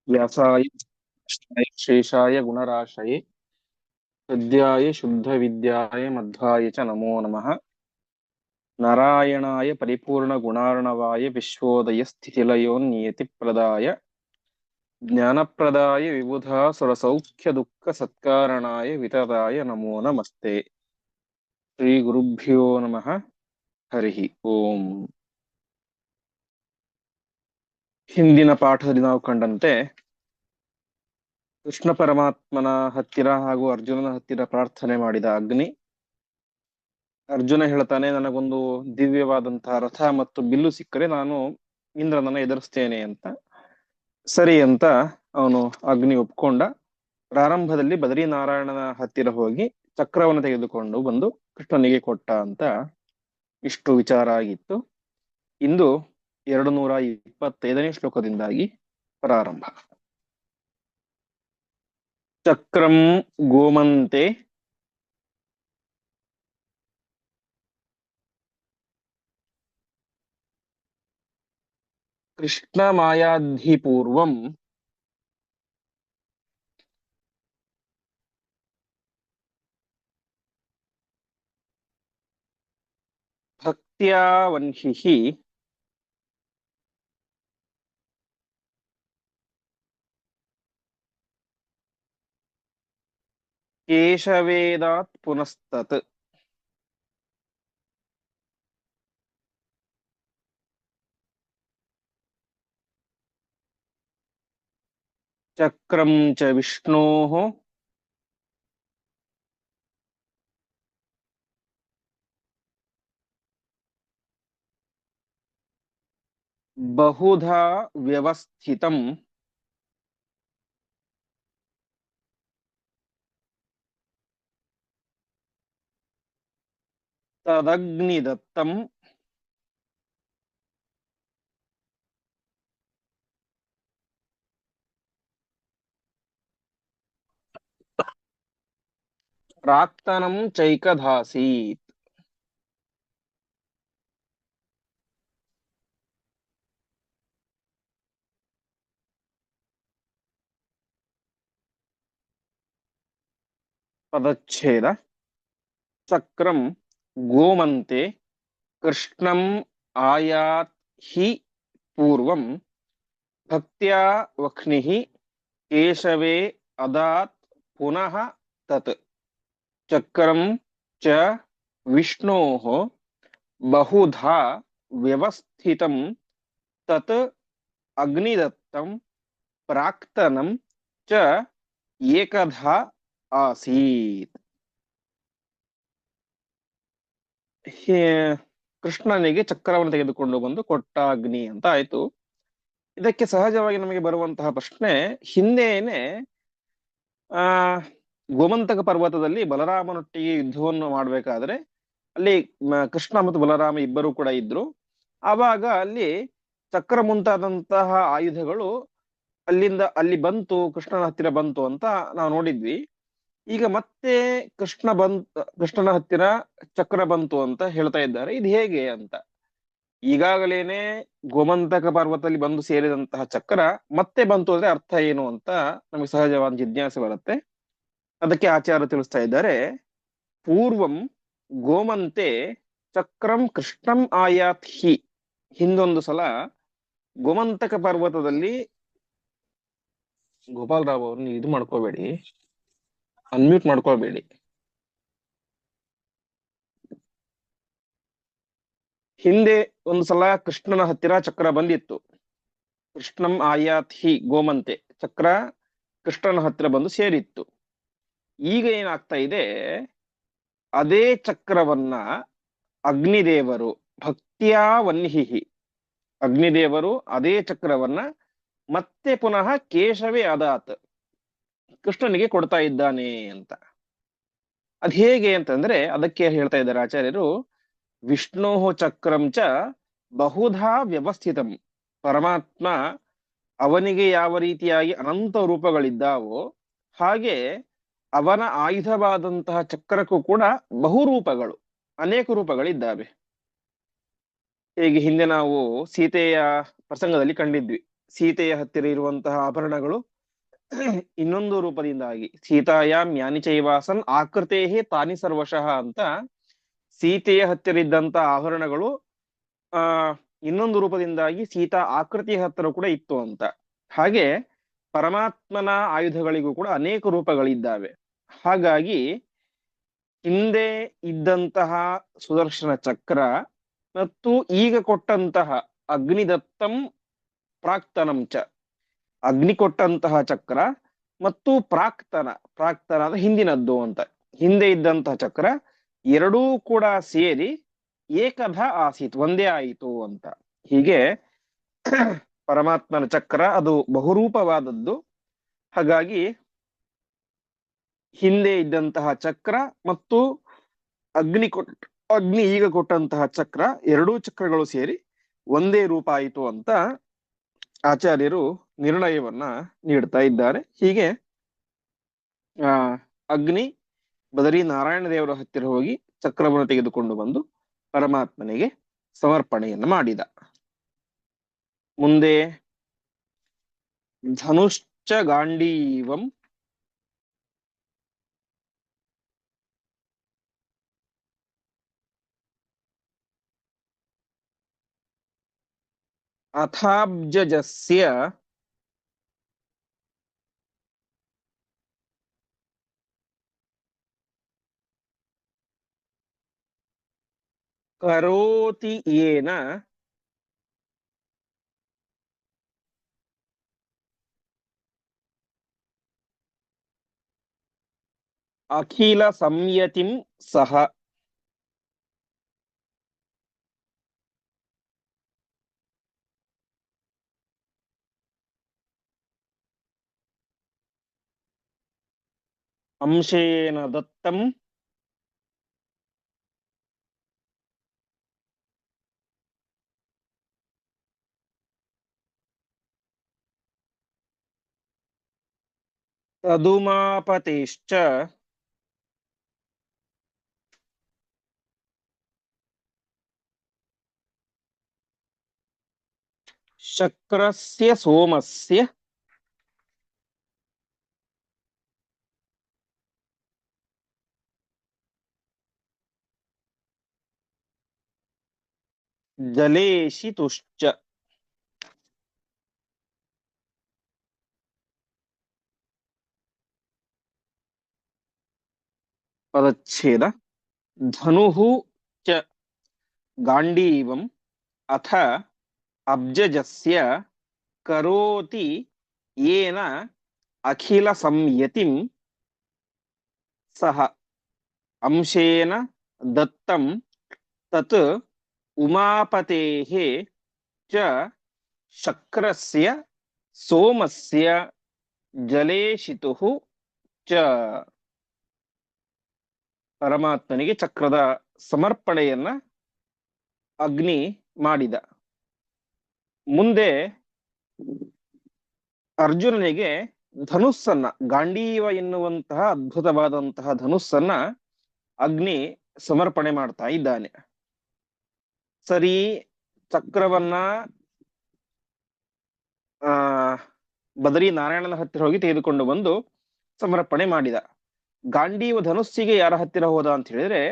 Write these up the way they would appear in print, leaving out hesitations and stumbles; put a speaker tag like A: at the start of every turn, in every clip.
A: व्यासाय शेषाय गुणराशये हृद्याय शुद्धविद्याय मध्वाय च नमो नमः। नारायणाय परिपूर्णगुणार्णवाय विश्वोदयस्थितिलयोन्नियतिप्रदाय ज्ञानप्रदाय विबुधासुरसौख्यदुःखसत्कारणाय वितताय नमो नमस्ते। श्रीगुरुभ्यो नमः। हरिः ಓಂ. ಹಿಂದಿನ ಪಾಠದಲ್ಲಿ ನಾವು ಕಂಡಂತೆ ಕೃಷ್ಣ ಪರಮಾತ್ಮನ ಹತ್ತಿರ ಹಾಗೂ ಅರ್ಜುನನ ಹತ್ತಿರ ಪ್ರಾರ್ಥನೆ ಮಾಡಿದ ಅಗ್ನಿ, ಅರ್ಜುನ ಹೇಳ್ತಾನೆ, ನನಗೊಂದು ದಿವ್ಯವಾದಂತಹ ರಥ ಮತ್ತು ಬಿಲ್ಲು ಸಿಕ್ಕರೆ ನಾನು ಇಂದ್ರನನ್ನ ಎದುರಿಸ್ತೇನೆ ಅಂತ. ಸರಿ ಅಂತ ಅವನು ಅಗ್ನಿ ಒಪ್ಕೊಂಡ. ಪ್ರಾರಂಭದಲ್ಲಿ ಬದರಿನಾರಾಯಣನ ಹತ್ತಿರ ಹೋಗಿ ಚಕ್ರವನ್ನು ತೆಗೆದುಕೊಂಡು ಬಂದು ಕೃಷ್ಣನಿಗೆ ಕೊಟ್ಟ ಅಂತ ಇಷ್ಟು ವಿಚಾರ ಆಗಿತ್ತು. ಇಂದು 225ನೇ ಶ್ಲೋಕದಿಂದಾಗಿ ಪ್ರಾರಂಭ. ಚಕ್ರಂ ಗೋಮಂತೆ ಕೃಷ್ಣ ಮಾಯಾಧಿಪೂರ್ವಂ ಭಕ್ತ್ಯಾ ವನ್ಹಿಃ ಕೇಶವೇದಾತ್ ಪುನಸ್ತತ್. ಚಕ್ರಂ ಚ ವಿಷ್ಣೋಃ ಬಹುಧಾ ವ್ಯವಸ್ಥಿತಂ ತದಗ್ನಿದತ್ತಂ ಪ್ರಾಕ್ತನಂ ಚೈಕಧಾಸೀತ್. ಪದಚ್ಛೇದ. ಚಕ್ರಂ ಗೋಮಂತೆ ಕೃಷ್ಣಂ ಆಯಾತ್ ಹಿ ಪೂರ್ವಂ ಭಕ್ತ್ಯಾ ವಹ್ನಿಃ ಕೇಶವೇ ಅದಾತ್ ಪುನಃ ತತ್. ಚಕ್ರಂ ಚ ವಿಷ್ಣೋಃ ಬಹುಧಾ ವ್ಯವಸ್ಥಿತಂ ತತ್ ಅಗ್ನಿದತ್ತಂ ಪ್ರಾಕ್ತನಂ ಚ ಏಕಧಾ ಆಸೀತ್. ಕೃಷ್ಣನಿಗೆ ಚಕ್ರವನ್ನು ತೆಗೆದುಕೊಂಡು ಬಂದು ಕೊಟ್ಟ ಅಗ್ನಿ ಅಂತ ಆಯ್ತು. ಇದಕ್ಕೆ ಸಹಜವಾಗಿ ನಮಗೆ ಬರುವಂತಹ ಪ್ರಶ್ನೆ, ಹಿಂದೇನೆ ಆ ಗೋಮಂತಕ ಪರ್ವತದಲ್ಲಿ ಬಲರಾಮನೊಟ್ಟಿಗೆ ಯುದ್ಧವನ್ನು ಮಾಡ್ಬೇಕಾದ್ರೆ ಅಲ್ಲಿ ಕೃಷ್ಣ ಮತ್ತು ಬಲರಾಮ ಇಬ್ಬರು ಕೂಡ ಇದ್ರು. ಆವಾಗ ಅಲ್ಲಿ ಚಕ್ರ ಮುಂತಾದಂತಹ ಆಯುಧಗಳು ಅಲ್ಲಿ ಬಂತು, ಕೃಷ್ಣನ ಹತ್ತಿರ ಬಂತು ಅಂತ ನಾವು ನೋಡಿದ್ವಿ. ಈಗ ಮತ್ತೆ ಕೃಷ್ಣನ ಹತ್ತಿರ ಚಕ್ರ ಬಂತು ಅಂತ ಹೇಳ್ತಾ ಇದ್ದಾರೆ. ಇದು ಹೇಗೆ ಅಂತ. ಈಗಾಗಲೇನೆ ಗೋಮಂತಕ ಪರ್ವತದಲ್ಲಿ ಬಂದು ಸೇರಿದಂತಹ ಚಕ್ರ ಮತ್ತೆ ಬಂತು ಅಂದ್ರೆ ಅರ್ಥ ಏನು ಅಂತ ನಮಗೆ ಸಹಜವಾದ ಜಿಜ್ಞಾಸೆ ಬರುತ್ತೆ. ಅದಕ್ಕೆ ಆಚಾರ್ಯ ತಿಳಿಸ್ತಾ ಇದ್ದಾರೆ, ಪೂರ್ವಂ ಗೋಮಂತೆ ಚಕ್ರಂ ಕೃಷ್ಣಂ ಆಯಾತ್ ಹಿ. ಹಿಂದೊಂದು ಸಲ ಗೋಮಂತಕ ಪರ್ವತದಲ್ಲಿ, ಗೋಪಾಲರಾವ್ ಅವ್ರನ್ನ ಇದು ಮಾಡ್ಕೋಬೇಡಿ, ಅನ್ಮ್ಯೂಟ್ ಮಾಡ್ಕೋಬೇಡಿ. ಹಿಂದೆ ಒಂದು ಸಲ ಕೃಷ್ಣನ ಹತ್ತಿರ ಚಕ್ರ ಬಂದಿತ್ತು. ಕೃಷ್ಣಂ ಆಯಾತ್ ಹಿ ಗೋಮಂತೆ, ಚಕ್ರ ಕೃಷ್ಣನ ಹತ್ತಿರ ಬಂದು ಸೇರಿತ್ತು. ಈಗ ಏನಾಗ್ತಾ ಇದೆ, ಅದೇ ಚಕ್ರವನ್ನ ಅಗ್ನಿದೇವರು ಭಕ್ತ್ಯಾ ವನ್ಹಿಹಿ, ಅಗ್ನಿದೇವರು ಅದೇ ಚಕ್ರವನ್ನ ಮತ್ತೆ ಪುನಃ ಕೇಶವೇ ಅದಾತ್, ಕೃಷ್ಣನಿಗೆ ಕೊಡ್ತಾ ಇದ್ದಾನೆ ಅಂತ. ಅದ್ ಹೇಗೆ ಅಂತಂದ್ರೆ ಅದಕ್ಕೆ ಹೇಳ್ತಾ ಇದ್ದಾರೆ ಆಚಾರ್ಯರು, ವಿಷ್ಣೋ ಚಕ್ರಂ ಚ ಬಹುಧಾ ವ್ಯವಸ್ಥಿತಂ. ಪರಮಾತ್ಮ ಅವನಿಗೆ ಯಾವ ರೀತಿಯಾಗಿ ಅನಂತ ರೂಪಗಳಿದ್ದಾವೋ ಹಾಗೆ ಅವನ ಆಯುಧವಾದಂತಹ ಚಕ್ರಕ್ಕೂ ಕೂಡ ಬಹುರೂಪಗಳು, ಅನೇಕ ರೂಪಗಳಿದ್ದಾವೆ. ಹೇಗೆ ಹಿಂದೆ ನಾವು ಸೀತೆಯ ಪ್ರಸಂಗದಲ್ಲಿ ಕಂಡಿದ್ವಿ. ಸೀತೆಯ ಹತ್ತಿರ ಇರುವಂತಹ ಆಭರಣಗಳು ಇನ್ನೊಂದು ರೂಪದಿಂದಾಗಿ ಸೀತಾಯಾಮ್ ಯಾನಿ ಚೈವಾಸನ್ ಆಕೃತೇಹೇ ತಾನಿ ಸರ್ವಶಃ ಅಂತ ಸೀತೆಯ ಹತ್ತಿರ ಇದ್ದಂತ ಆಭರಣಗಳು ಆ ಇನ್ನೊಂದು ರೂಪದಿಂದಾಗಿ ಸೀತಾ ಆಕೃತಿಯ ಹತ್ತಿರ ಕೂಡ ಇತ್ತು ಅಂತ. ಹಾಗೆ ಪರಮಾತ್ಮನ ಆಯುಧಗಳಿಗೂ ಕೂಡ ಅನೇಕ ರೂಪಗಳಿದ್ದಾವೆ. ಹಾಗಾಗಿ ಹಿಂದೆ ಇದ್ದಂತಹ ಸುದರ್ಶನ ಚಕ್ರ ಮತ್ತು ಈಗ ಕೊಟ್ಟಂತಹ ಅಗ್ನಿದತ್ತಂ ಪ್ರಾಕ್ತನಂ ಚ, ಅಗ್ನಿ ಕೊಟ್ಟಂತಹ ಚಕ್ರ ಮತ್ತು ಪ್ರಾಕ್ತನ ಅಂದ್ರೆ ಹಿಂದಿನದ್ದು ಅಂತ, ಹಿಂದೆ ಇದ್ದಂತಹ ಚಕ್ರ ಎರಡೂ ಕೂಡ ಸೇರಿ ಏಕಧ ಆಸೀತ್, ಒಂದೇ ಆಯಿತು ಅಂತ. ಹೀಗೆ ಪರಮಾತ್ಮನ ಚಕ್ರ ಅದು ಬಹುರೂಪವಾದದ್ದು. ಹಾಗಾಗಿ ಹಿಂದೆ ಇದ್ದಂತಹ ಚಕ್ರ ಮತ್ತು ಅಗ್ನಿ ಈಗ ಕೊಟ್ಟಂತಹ ಚಕ್ರ, ಎರಡೂ ಚಕ್ರಗಳು ಸೇರಿ ಒಂದೇ ರೂಪ ಆಯಿತು ಅಂತ ಆಚಾರ್ಯರು ನಿರ್ಣಯವನ್ನ ನೀಡ್ತಾ ಇದ್ದಾರೆ. ಹೀಗೆ ಅಗ್ನಿ ಬದರಿ ನಾರಾಯಣ ದೇವರ ಹತ್ತಿರ ಹೋಗಿ ಚಕ್ರವನ್ನು ತೆಗೆದುಕೊಂಡು ಬಂದು ಪರಮಾತ್ಮನಿಗೆ ಸಮರ್ಪಣೆಯನ್ನು ಮಾಡಿದ. ಮುಂದೆ ಧನುಶ್ಚ ಗಾಂಡೀವಂ ಅಥಾಬ್ಜಸ್ಯ ಕರೋತಿ ಯೇನ ಅಖಿಲ ಸಂಯತಿಂ ಸಹ. ಅಂಶೇನ ದತ್ತಂ ತದುಮಾಪತೇಶ್ಚ ಶಕ್ರಸ್ಯ ಸೋಮಸ್ಯ ಜಲೇಶಿತುಶ್ಚ. ಪದಚ್ಛೇದ. ಧನುಃ ಚ ಗಾಂಡೀವಂ ಅಥ ಅಬ್ಜಜಸ್ಯ ಕರೋತಿ ಯೇನ ಅಖಿಲ ಸಂಯತಿಂ ಸಹ ಅಂಶೇನ ದತ್ತಂ ತತ್ ಉಮಾಪತೇಃ ಚ ಶಕ್ರಸ್ಯ ಸೋಮಸ್ಯ ಜಲೇಶಿತುಃ ಚ. ಪರಮಾತ್ಮನಿಗೆ ಚಕ್ರದ ಸಮರ್ಪಣೆಯನ್ನ ಅಗ್ನಿ ಮಾಡಿದ. ಮುಂದೆ ಅರ್ಜುನನಿಗೆ ಧನುಸ್ಸನ್ನ, ಗಾಂಡೀವ ಎನ್ನುವಂತಹ ಅದ್ಭುತವಾದಂತಹ ಧನುಸ್ಸನ್ನ ಅಗ್ನಿ ಸಮರ್ಪಣೆ ಮಾಡ್ತಾ ಇದ್ದಾನೆ. ಸರಿ, ಚಕ್ರವನ್ನ ಬದರಿ ನಾರಾಯಣನ ಹತ್ತಿರ ಹೋಗಿ ತೆಗೆದುಕೊಂಡು ಬಂದು ಸಮರ್ಪಣೆ ಮಾಡಿದ. ಗಾಂಡೀವ ಧನುಸ್ಸಿಗೆ ಯಾರ ಹತ್ತಿರ ಹೋದ ಅಂತ ಹೇಳಿದ್ರೆ,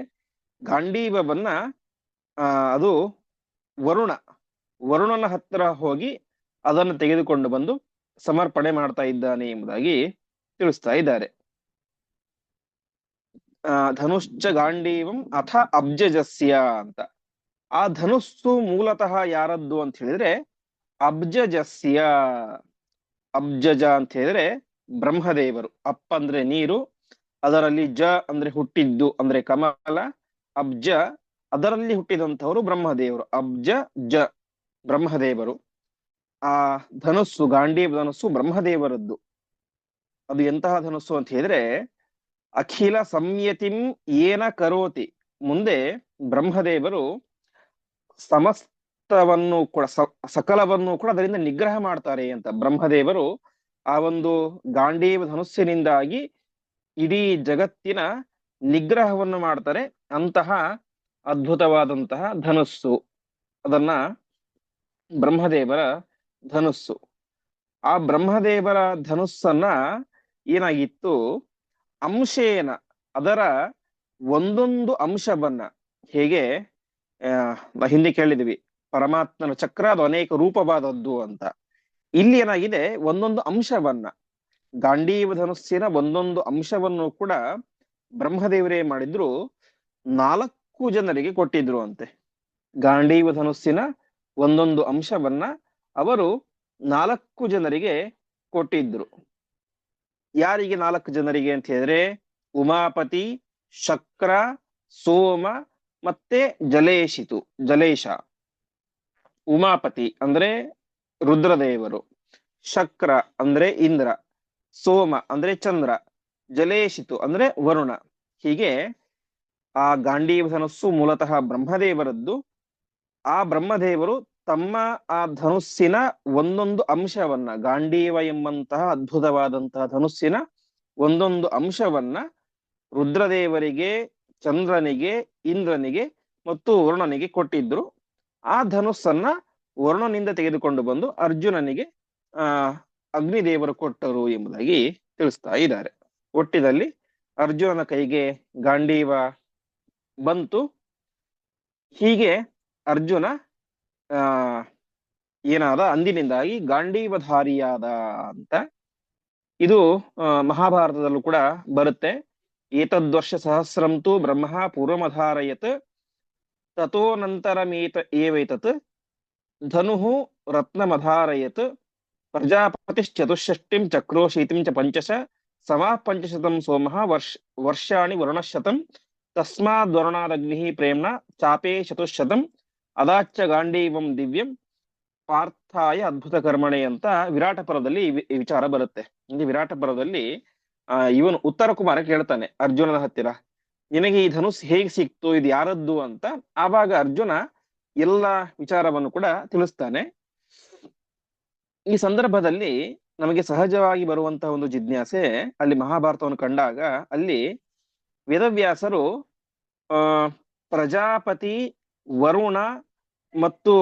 A: ಗಾಂಡೀವವನ್ನ ಅದು ವರುಣನ ಹತ್ತಿರ ಹೋಗಿ ಅದನ್ನು ತೆಗೆದುಕೊಂಡು ಬಂದು ಸಮರ್ಪಣೆ ಮಾಡ್ತಾ ಇದ್ದಾನೆ ಎಂಬುದಾಗಿ ತಿಳಿಸ್ತಾ ಇದ್ದಾರೆ. ಧನುಶ್ಚ ಗಾಂಡೀವಂ ಅಥ ಅಬ್ಜಜಸ್ಯ ಅಂತ. ಆ ಧನುಸ್ಸು ಮೂಲತಃ ಯಾರದ್ದು ಅಂತ ಹೇಳಿದ್ರೆ ಅಬ್ಜಜಸ್ಯ. ಅಬ್ಜಜ ಅಂತ ಹೇಳಿದ್ರೆ ಬ್ರಹ್ಮದೇವರು. ಅಪ್ ಅಂದ್ರೆ ನೀರು, ಅದರಲ್ಲಿ ಜ ಅಂದ್ರೆ ಹುಟ್ಟಿದ್ದು ಅಂದ್ರೆ ಕಮಲ, ಅಬ್ಜ ಅದರಲ್ಲಿ ಹುಟ್ಟಿದಂಥವರು ಬ್ರಹ್ಮದೇವರು. ಅಬ್ಜ ಜ ಬ್ರಹ್ಮದೇವರು. ಆ ಧನುಸ್ಸು, ಗಾಂಡೀವ ಧನುಸ್ಸು ಬ್ರಹ್ಮದೇವರದ್ದು. ಅದು ಎಂತಹ ಧನುಸ್ಸು ಅಂತ ಹೇಳಿದ್ರೆ ಅಖಿಲ ಸಂಯತಿಂ ಏನ ಕರೋತಿ. ಮುಂದೆ ಬ್ರಹ್ಮದೇವರು ಸಮಸ್ತವನ್ನು ಕೂಡ ಸಕಲವನ್ನು ಕೂಡ ಅದರಿಂದ ನಿಗ್ರಹ ಮಾಡ್ತಾರೆ ಅಂತ. ಬ್ರಹ್ಮದೇವರು ಆ ಒಂದು ಗಾಂಡೀವ ಧನುಸ್ಸಿನಿಂದಾಗಿ ಇಡೀ ಜಗತ್ತಿನ ನಿಗ್ರಹವನ್ನು ಮಾಡ್ತಾರೆ. ಅಂತಹ ಅದ್ಭುತವಾದಂತಹ ಧನುಸ್ಸು, ಅದನ್ನ ಬ್ರಹ್ಮದೇವರ ಧನುಸ್ಸು. ಆ ಬ್ರಹ್ಮದೇವರ ಧನುಸ್ಸನ್ನ ಏನಾಗಿತ್ತು, ಅಂಶೇನ, ಅದರ ಒಂದೊಂದು ಅಂಶವನ್ನ, ಹೇಗೆ ಹಿಂದೆ ಕೇಳಿದ್ವಿ ಪರಮಾತ್ಮನ ಚಕ್ರ ಅದು ಅನೇಕ ರೂಪವಾದದ್ದು ಅಂತ. ಇಲ್ಲಿ ಏನಾಗಿದೆ, ಒಂದೊಂದು ಅಂಶವನ್ನ, ಗಾಂಡೀವ ಧನುಸ್ಸಿನ ಒಂದೊಂದು ಅಂಶವನ್ನು ಕೂಡ ಬ್ರಹ್ಮದೇವರೇ ಮಾಡಿದ್ರು, 4 ಜನರಿಗೆ ಕೊಟ್ಟಿದ್ರು ಅಂತೆ. ಗಾಂಡೀವ ಧನುಸ್ಸಿನ ಒಂದೊಂದು ಅಂಶವನ್ನ ಅವರು 4 ಜನರಿಗೆ ಕೊಟ್ಟಿದ್ರು. ಯಾರಿಗೆ 4 ಜನರಿಗೆ ಅಂತ ಹೇಳಿದ್ರೆ, ಉಮಾಪತಿ, ಶಕ್ರ, ಸೋಮ ಮತ್ತೆ ಜಲೇಶ. ಉಮಾಪತಿ ಅಂದ್ರೆ ರುದ್ರದೇವರು, ಶಕ್ರ ಅಂದ್ರೆ ಇಂದ್ರ, ಸೋಮ ಅಂದ್ರೆ ಚಂದ್ರ, ಜಲೇಶಿತು ಅಂದ್ರೆ ವರುಣ. ಹೀಗೆ ಆ ಗಾಂಡೀವ ಧನುಸ್ಸು ಮೂಲತಃ ಬ್ರಹ್ಮದೇವರದ್ದು. ಆ ಬ್ರಹ್ಮದೇವರು ತಮ್ಮ ಆ ಧನುಸ್ಸಿನ ಒಂದೊಂದು ಅಂಶವನ್ನ, ಗಾಂಡೀವ ಎಂಬಂತಹ ಅದ್ಭುತವಾದಂತಹ ಧನುಸ್ಸಿನ ಒಂದೊಂದು ಅಂಶವನ್ನ ರುದ್ರದೇವರಿಗೆ, ಚಂದ್ರನಿಗೆ, ಇಂದ್ರನಿಗೆ ಮತ್ತು ವರುಣನಿಗೆ ಕೊಟ್ಟಿದ್ರು. ಆ ಧನುಸ್ಸನ್ನ ವರುಣನಿಂದ ತೆಗೆದುಕೊಂಡು ಬಂದು ಅರ್ಜುನನಿಗೆ ಅಗ್ನಿದೇವರು ಕೊಟ್ಟರು ಎಂಬುದಾಗಿ ತಿಳಿಸ್ತಾ ಇದ್ದಾರೆ. ಒಟ್ಟಿನಲ್ಲಿ ಅರ್ಜುನನ ಕೈಗೆ ಗಾಂಡೀವ ಬಂತು. ಹೀಗೆ ಅರ್ಜುನ ಏನಾದ ಅಂದಿನಿಂದಾಗಿ ಗಾಂಡೀವಧಾರಿಯಾದ ಅಂತ. ಇದು ಮಹಾಭಾರತದಲ್ಲೂ ಕೂಡ ಬರುತ್ತೆ. ಏತದ್ವರ್ಷ ಸಹಸ್ರಂತು ಬ್ರಹ್ಮ ಪೂರ್ವಮಧಾರಯತ್ ತಥೋನಂತರಮೇತ ಏವೈತತ್ ಧನುಹು ರತ್ನಮಧಾರಯತ್ ಪ್ರಜಾಪತಿಶ್ಚತುಷ್ಷಷ್ಟಿಂ ಚಕ್ರೋಶೀತಿಂ ಚ ಪಂಚಶ ಸಮಾ ಪಂಚಶತಂ ಸೋಮಃ ವರ್ಷಾಣಿ ವರುಣಶತಂ ತಸ್ಮಾದ್ವರುಣಾದಗ್ನಿಃ ಪ್ರೇಮ್ಣ ಚಾಪೇ ಚತುಶ್ಶತಂ ಅದಾಚ್ಚ ಗಾಂಡೀವಂ ದಿವ್ಯಂ ಪಾರ್ಥಾಯ ಅದ್ಭುತ ಕರ್ಮಣೆ ಅಂತ ವಿರಾಟ ಪರ್ವದಲ್ಲಿ ಈ ವಿಚಾರ ಬರುತ್ತೆ. ಇಲ್ಲಿ ವಿರಾಟ ಪರ್ವದಲ್ಲಿ ಇವನು ಉತ್ತರ ಕುಮಾರ ಕೇಳ್ತಾನೆ ಅರ್ಜುನನ ಹತ್ತಿರ, ನಿನಗೆ ಈ ಧನುಸ್ ಹೇಗೆ ಸಿಕ್ತು, ಇದು ಯಾರದ್ದು ಅಂತ. ಆವಾಗ ಅರ್ಜುನ ಎಲ್ಲ ವಿಚಾರವನ್ನು ಕೂಡ ತಿಳಿಸ್ತಾನೆ. ಈ ಸಂದರ್ಭದಲ್ಲಿ ನಮಗೆ ಸಹಜವಾಗಿ ಬರುವಂತಹ ಒಂದು ಜಿಜ್ಞಾಸೆ, ಅಲ್ಲಿ ಮಹಾಭಾರತವನ್ನು ಕಂಡಾಗ ಅಲ್ಲಿ ವೇದವ್ಯಾಸರು ಪ್ರಜಾಪತಿ, ವರುಣ ಮತ್ತು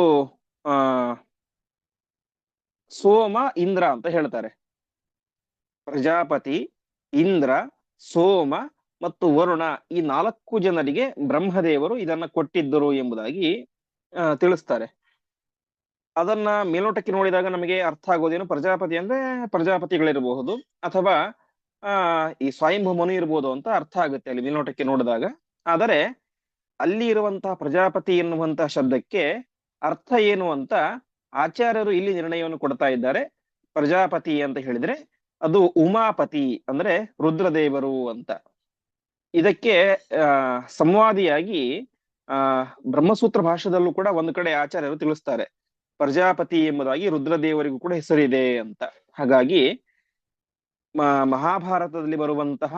A: ಸೋಮ, ಇಂದ್ರ ಅಂತ ಹೇಳ್ತಾರೆ. ಪ್ರಜಾಪತಿ, ಇಂದ್ರ, ಸೋಮ ಮತ್ತು ವರುಣ, ಈ 4 ಜನರಿಗೆ ಬ್ರಹ್ಮದೇವರು ಇದನ್ನ ಕೊಟ್ಟಿದ್ದರು ಎಂಬುದಾಗಿ ತಿಳಿಸ್ತಾರೆ. ಅದನ್ನ ಮೇಲ್ನೋಟಕ್ಕೆ ನೋಡಿದಾಗ ನಮಗೆ ಅರ್ಥ ಆಗೋದೇನು, ಪ್ರಜಾಪತಿ ಅಂದ್ರೆ ಪ್ರಜಾಪತಿಗಳಿರಬಹುದು ಅಥವಾ ಈ ಸ್ವಯಂಭೂ ಮನು ಇರ್ಬೋದು ಅಂತ ಅರ್ಥ ಆಗುತ್ತೆ ಅಲ್ಲಿ ಮೇಲ್ನೋಟಕ್ಕೆ ನೋಡಿದಾಗ. ಆದರೆ ಅಲ್ಲಿ ಇರುವಂತಹ ಪ್ರಜಾಪತಿ ಎನ್ನುವಂತಹ ಶಬ್ದಕ್ಕೆ ಅರ್ಥ ಏನು ಅಂತ ಆಚಾರ್ಯರು ಇಲ್ಲಿ ನಿರ್ಣಯವನ್ನು ಕೊಡ್ತಾ ಇದ್ದಾರೆ. ಪ್ರಜಾಪತಿ ಅಂತ ಹೇಳಿದ್ರೆ ಅದು ಉಮಾಪತಿ ಅಂದ್ರೆ ರುದ್ರದೇವರು ಅಂತ. ಇದಕ್ಕೆ ಸಂವಾದಿಯಾಗಿ ಬ್ರಹ್ಮಸೂತ್ರ ಭಾಷೆದಲ್ಲೂ ಕೂಡ ಒಂದು ಕಡೆ ಆಚಾರ್ಯರು ತಿಳಿಸ್ತಾರೆ, ಪ್ರಜಾಪತಿ ಎಂಬುದಾಗಿ ರುದ್ರದೇವರಿಗೂ ಕೂಡ ಹೆಸರಿದೆ ಅಂತ. ಹಾಗಾಗಿ ಮಹಾಭಾರತದಲ್ಲಿ ಬರುವಂತಹ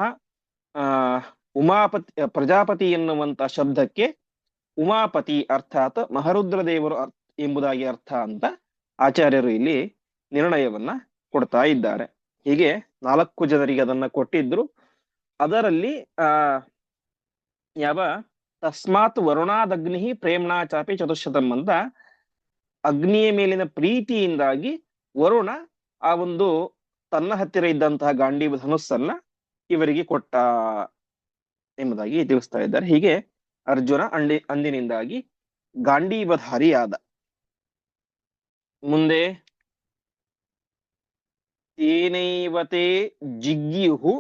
A: ಪ್ರಜಾಪತಿ ಎನ್ನುವಂತಹ ಶಬ್ದಕ್ಕೆ ಉಮಾಪತಿ ಅರ್ಥಾತ್ ಮಹರುದ್ರದೇವರು ಎಂಬುದಾಗಿ ಅರ್ಥ ಅಂತ ಆಚಾರ್ಯರು ಇಲ್ಲಿ ನಿರ್ಣಯವನ್ನ ಕೊಡ್ತಾ ಇದ್ದಾರೆ. ಹೀಗೆ 4 ಜನರಿಗೆ ಅದನ್ನ ಕೊಟ್ಟಿದ್ರು. ಅದರಲ್ಲಿ ಯಾವ ತಸ್ಮಾತ್ ವರುಣಾದಗ್ನಿ ಪ್ರೇಮ್ಣಾ ಚಾಪಿ ಚತುಶ್ಶತಂ ಅಂತ, ಅಗ್ನಿಯ ಮೇಲಿನ ಪ್ರೀತಿಯಿಂದಾಗಿ ವರುಣ ಆ ಒಂದು ತನ್ನ ಹತ್ತಿರ ಇದ್ದಂತಹ ಗಾಂಡೀವ ಧನುಸ್ಸನ್ನ ಇವರಿಗೆ ಕೊಟ್ಟ ಎಂಬುದಾಗಿ ತಿಳಿಸ್ತಾ ಇದ್ದಾರೆ. ಹೀಗೆ ಅರ್ಜುನ ಅಂದಿನಿಂದಾಗಿ ಗಾಂಡೀವಧಾರಿಯಾದ. ಮುಂದೆ ತೇನೈವತೆ ಜಿಗ್ಯುಹು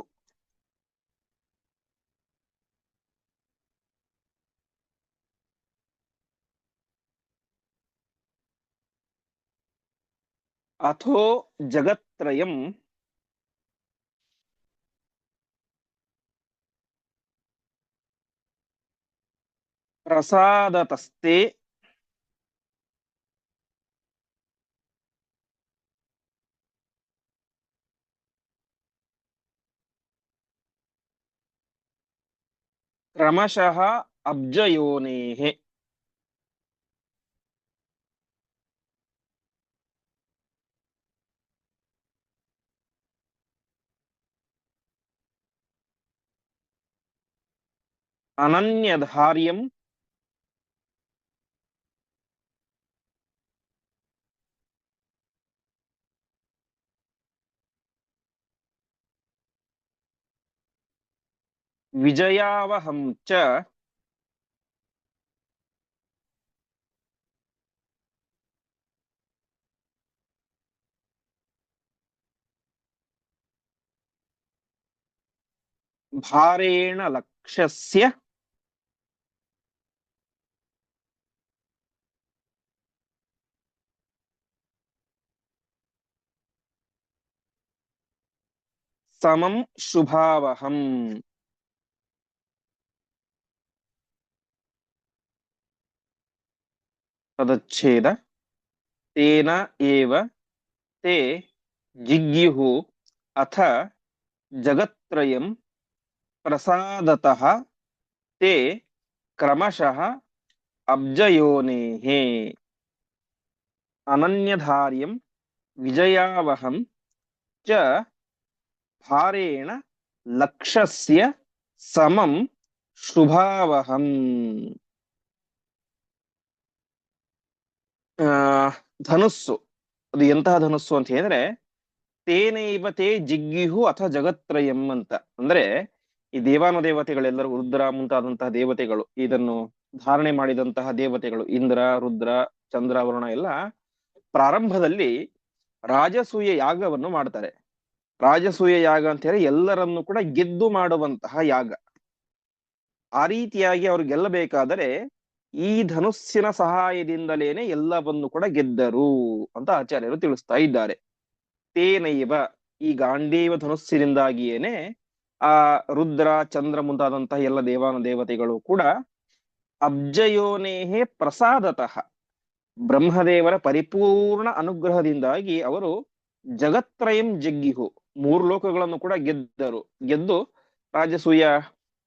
A: ಅಥೋ ಜಗತ್ರಯಂ ಪ್ರಸಾದತಸ್ತೆ ಕ್ರಮಶಃ ಅಬ್ಜಯೋನೇಃ. ಅನನ್ಯಧಾರ್ಯಂ ವಿಜಯಾವಹಂ ಚ ಭಾರೇಣ ಲಕ್ಷ್ಯಸ್ಯ ಸಮಂ ಶುಭಾವಹಂ. ತದಚ್ಛೇದ ತೇನ ಏವ ತೇ ಜಿಗ್ಯುಃ ಅಥ ಜಗತ್ರಯಂ ಪ್ರಸಾದತಃ ತೇ ಕ್ರಮಶಃ ಅಬ್ಜಯೋನೇಃ ಅನನ್ಯಧಾರ್ಯಂ ವಿಜಯಾವಹಂ ಚ ಭಾರೇಣ ಲಕ್ಷ್ಯಸ್ಯ ಸಮಂ ಶುಭಾವಹಂ. ಆ ಧನುಸ್ಸು ಅದು ಎಂತಹ ಧನುಸ್ಸು ಅಂತ ಹೇಳಿದ್ರೆ ತೇನೈವ ತೇ ಜಿಗ್ಯುಹು ಅಥ ಜಗತ್ರಯಂ ಅಂತ. ಅಂದ್ರೆ ಈ ದೇವಾನುದೇವತೆಗಳೆಲ್ಲರೂ ರುದ್ರ ಮುಂತಾದಂತಹ ದೇವತೆಗಳು, ಇದನ್ನು ಧಾರಣೆ ಮಾಡಿದಂತಹ ದೇವತೆಗಳು ಇಂದ್ರ, ರುದ್ರ, ಚಂದ್ರ, ವರುಣ ಎಲ್ಲ ಪ್ರಾರಂಭದಲ್ಲಿ ರಾಜಸೂಯ ಯಾಗವನ್ನು ಮಾಡ್ತಾರೆ. ರಾಜಸೂಯ ಯಾಗ ಅಂತ ಹೇಳಿ ಎಲ್ಲರನ್ನು ಕೂಡ ಗೆದ್ದು ಮಾಡುವಂತಹ ಯಾಗ. ಆ ರೀತಿಯಾಗಿ ಅವ್ರು ಗೆಲ್ಲಬೇಕಾದರೆ ಈ ಧನುಸ್ಸಿನ ಸಹಾಯದಿಂದಲೇನೆ ಎಲ್ಲವನ್ನು ಕೂಡ ಗೆದ್ದರು ಅಂತ ಆಚಾರ್ಯರು ತಿಳಿಸ್ತಾ ಇದ್ದಾರೆ. ತೇನೈವ, ಈ ಗಾಂಡೀವ ಧನುಸ್ಸಿನಿಂದಾಗಿಯೇನೆ ಆ ರುದ್ರ, ಚಂದ್ರ ಮುಂತಾದಂತಹ ಎಲ್ಲ ದೇವಾನುದೇವತೆಗಳು ಕೂಡ ಅಬ್ಜಯೋನೇಹೇ ಪ್ರಸಾದತಃ, ಬ್ರಹ್ಮದೇವರ ಪರಿಪೂರ್ಣ ಅನುಗ್ರಹದಿಂದಾಗಿ ಅವರು ಜಗತ್ರಯಂ ಜಗ್ಗಿಹು, ಮೂರು ಲೋಕಗಳನ್ನು ಕೂಡ ಗೆದ್ದು ರಾಜಸೂಯ